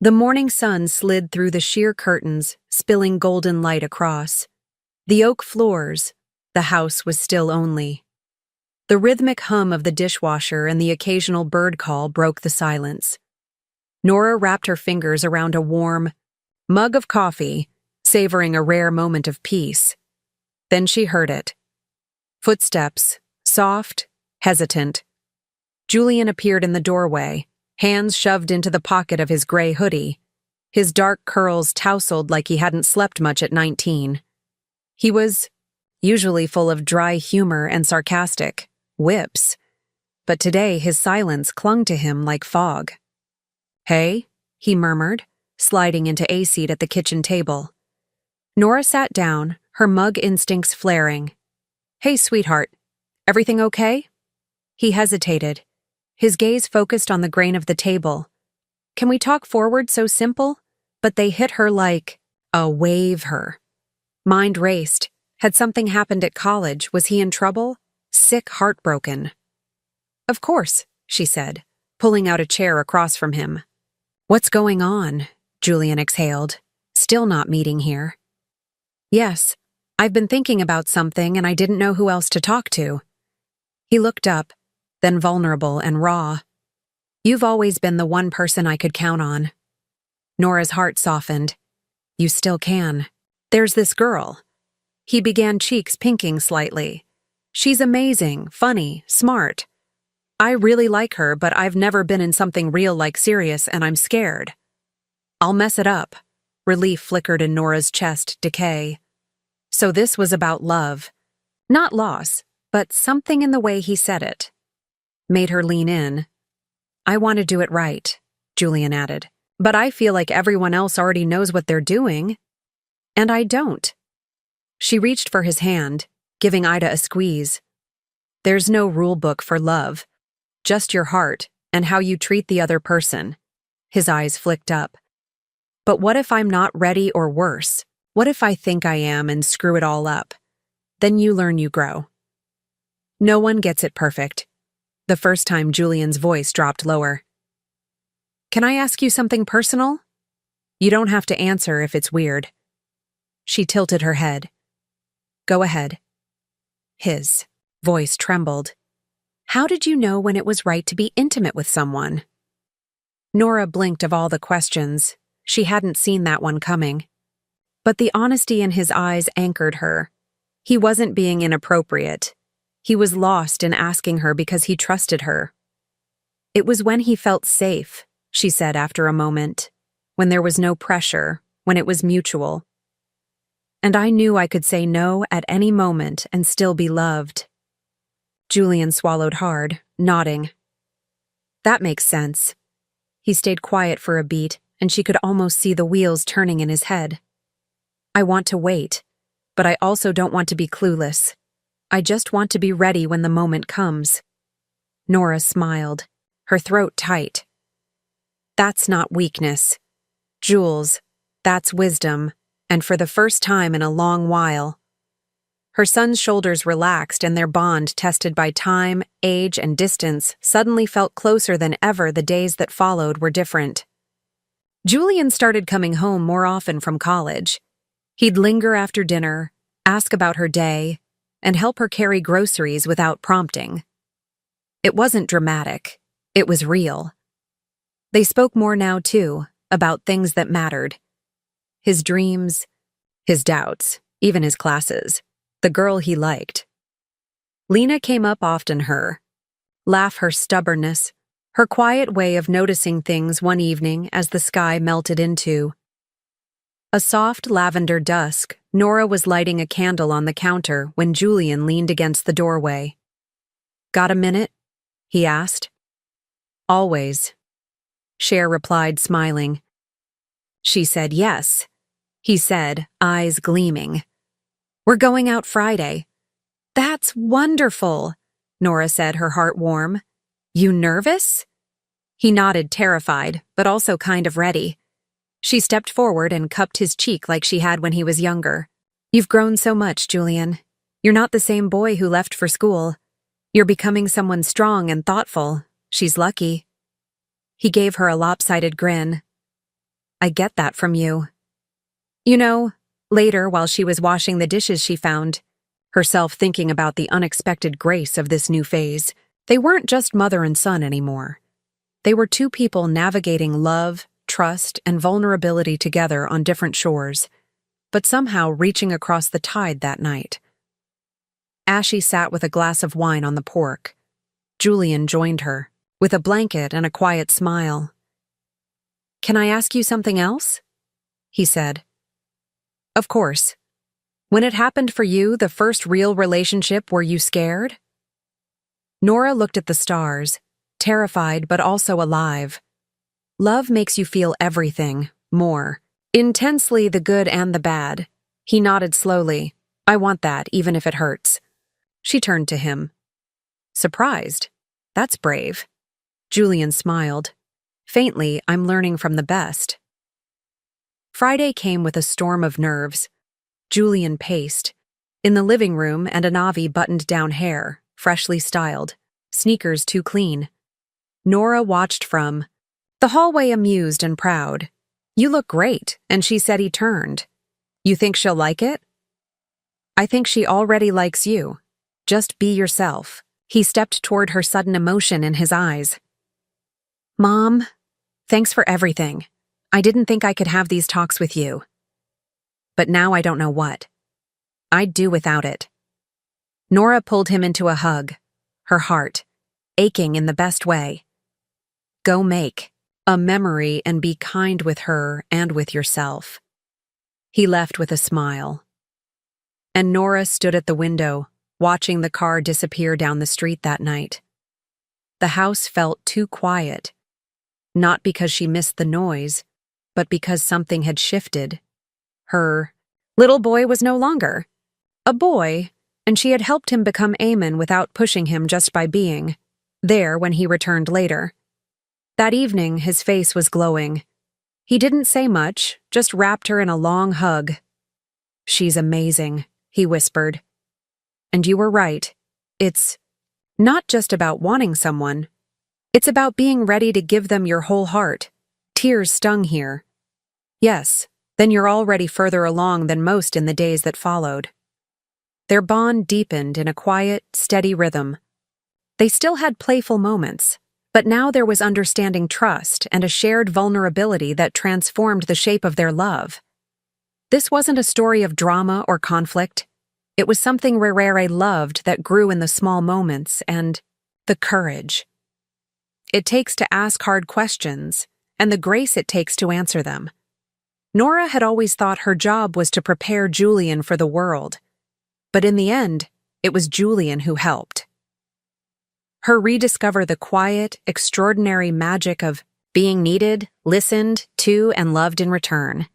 The morning sun slid through the sheer curtains, spilling golden light across. The oak floors, the house was still only. The rhythmic hum of the dishwasher and the occasional bird call broke the silence. Nora wrapped her fingers around a warm mug of coffee, savoring a rare moment of peace. Then she heard it. Footsteps, soft, hesitant. Julian appeared in the doorway, hands shoved into the pocket of his gray hoodie, his dark curls tousled like he hadn't slept much at 19. He was usually full of dry humor and sarcastic whips, but today his silence clung to him like fog. "Hey," he murmured, sliding into a seat at the kitchen table. Nora sat down, her mug instincts flaring. "Hey, sweetheart, everything okay?" He hesitated, his gaze focused on the grain of the table. "Can we talk forward so simple?" But they hit her like a wave her. Mind raced. Had something happened at college? Was he in trouble? Sick, heartbroken. "Of course," she said, pulling out a chair across from him. "What's going on?" Julian exhaled, still not meeting here. "Yes, I've been thinking about something and I didn't know who else to talk to." He looked up, then vulnerable and raw. "You've always been the one person I could count on." Nora's heart softened. "You still can. There's this girl." He began, cheeks pinking slightly. "She's amazing, funny, smart. I really like her, but I've never been in something real like serious and I'm scared." "I'll mess it up." Relief flickered in Nora's chest, decay. So this was about love. Not loss, but something in the way he said it made her lean in. "I want to do it right," Julian added. "But I feel like everyone else already knows what they're doing. And I don't." She reached for his hand, giving Ida a squeeze. "There's no rule book for love. Just your heart and how you treat the other person." His eyes flicked up. "But what if I'm not ready, or worse? What if I think I am and screw it all up? Then you learn, you grow." "No one gets it perfect." The first time Julian's voice dropped lower. "Can I ask you something personal?" "You don't have to answer if it's weird." She tilted her head. "Go ahead." His voice trembled. "How did you know when it was right to be intimate with someone?" Nora blinked. Of all the questions, she hadn't seen that one coming. But the honesty in his eyes anchored her. He wasn't being inappropriate. He was lost in asking her because he trusted her. "It was when he felt safe," she said after a moment, "when there was no pressure, when it was mutual. And I knew I could say no at any moment and still be loved." Julian swallowed hard, nodding. "That makes sense." He stayed quiet for a beat, and she could almost see the wheels turning in his head. "I want to wait, but I also don't want to be clueless. I just want to be ready when the moment comes." Nora smiled, her throat tight. "That's not weakness. Jules, that's wisdom, and for the first time in a long while." Her son's shoulders relaxed, and their bond, tested by time, age, and distance, suddenly felt closer than ever. The days that followed were different. Julian started coming home more often from college. He'd linger after dinner, ask about her day, and help her carry groceries without prompting. It wasn't dramatic. It was real. They spoke more now, too, about things that mattered. His dreams, his doubts, even his classes, the girl he liked. Lena came up often, her laugh, her stubbornness, her quiet way of noticing things. One evening, as the sky melted into a soft lavender dusk, Nora was lighting a candle on the counter when Julian leaned against the doorway. "Got a minute?" he asked. "Always," Cher replied, smiling. She said yes. He said, eyes gleaming. "We're going out Friday." "That's wonderful," Nora said, her heart warm. "You nervous?" He nodded, terrified, but also kind of ready. She stepped forward and cupped his cheek like she had when he was younger. "You've grown so much, Julian. You're not the same boy who left for school. You're becoming someone strong and thoughtful. She's lucky." He gave her a lopsided grin. I get that from you. You know, later while she was washing the dishes she found herself thinking about the unexpected grace of this new phase. They weren't just mother and son anymore. They were two people navigating love, trust, and vulnerability together on different shores, but somehow reaching across the tide that night. Ashley sat with a glass of wine on the porch. Julian joined her, with a blanket and a quiet smile. "Can I ask you something else?" he said. "Of course. When it happened for you, the first real relationship, were you scared?" Nora looked at the stars, terrified but also alive. Love makes you feel everything, more. Intensely, the good and the bad. He nodded slowly. "I want that, even if it hurts." She turned to him. "Surprised? That's brave." Julian smiled. "Faintly, I'm learning from the best." Friday came with a storm of nerves. Julian paced. In the living room, and Anavi buttoned-down hair, freshly styled, sneakers too clean. Nora watched from the hallway, amused and proud. "You look great," and she said he turned. "You think she'll like it?" "I think she already likes you. Just be yourself." He stepped toward her, sudden emotion in his eyes. "Mom, thanks for everything. I didn't think I could have these talks with you. But now I don't know what I'd do without it." Nora pulled him into a hug, her heart aching in the best way. "Go make a memory and be kind with her and with yourself." He left with a smile. And Nora stood at the window, watching the car disappear down the street that night. The house felt too quiet, not because she missed the noise, but because something had shifted. Her little boy was no longer a boy, and she had helped him become Eamon without pushing him, just by being there when he returned later. That evening, his face was glowing. He didn't say much, just wrapped her in a long hug. "She's amazing," he whispered. "And you were right. It's not just about wanting someone. It's about being ready to give them your whole heart." Tears stung here. "Yes, then you're already further along than most in the days that followed." Their bond deepened in a quiet, steady rhythm. They still had playful moments, but now there was understanding, trust, and a shared vulnerability that transformed the shape of their love. This wasn't a story of drama or conflict. It was something Rere loved that grew in the small moments and the courage it takes to ask hard questions and the grace it takes to answer them. Nora had always thought her job was to prepare Julian for the world, but in the end, it was Julian who helped her rediscover the quiet, extraordinary magic of being needed, listened to, and loved in return.